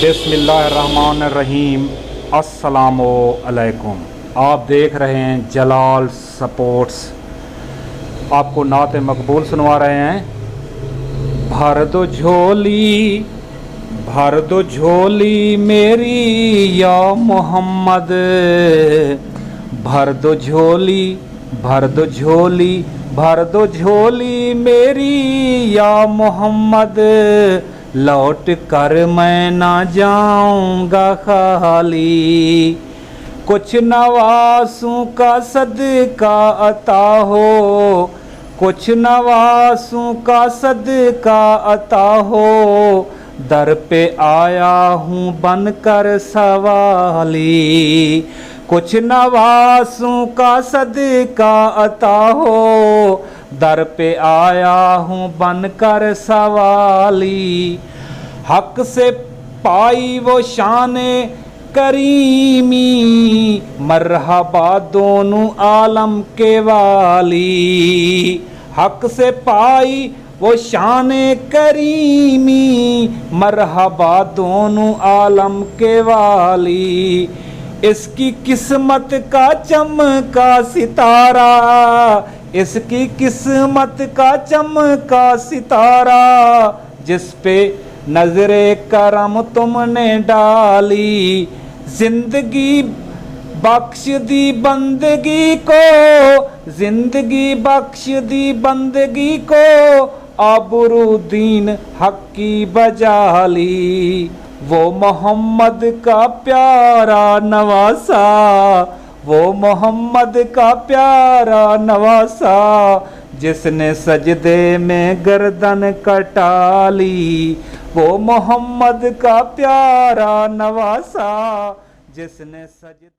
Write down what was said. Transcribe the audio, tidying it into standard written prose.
बिस्मिल्लाहिर्रहमानिर्रहीम। अस्सलामु अलैकुम। आप देख रहे हैं जलाल सपोर्ट्स। आपको नात मकबूल सुनवा रहे हैं। भर दो झोली मेरी या मोहम्मद, भर दो झोली, भर दो झोली, भर दो झोली मेरी या मोहम्मद, लौट कर मैं ना जाऊंगा खाली। कुछ नवासों का सदका अता हो, कुछ नवासों का सदका अता हो, दर पे आया हूँ बनकर सवाली। कुछ नवासों का सदका अता हो, दर पे आया हूँ बनकर सवाली। हक से पाई वो शाने करीमी, मरहबा दोनों आलम के वाली। हक से पाई वो शाने करीमी, मरहबा दोनों आलम के वाली। इसकी किस्मत का चमका सितारा, इसकी किस्मत का चमका सितारा, जिस पे नजरे करम तुमने डाली। जिंदगी बख्श दी बंदगी को, जिंदगी बख्श दी बंदगी को, आबरूदीन हक की बजाली। वो मोहम्मद का प्यारा नवासा, वो मोहम्मद का प्यारा नवासा, जिसने सजदे में गर्दन कटा ली। वो मोहम्मद का प्यारा नवासा, जिसने सजदे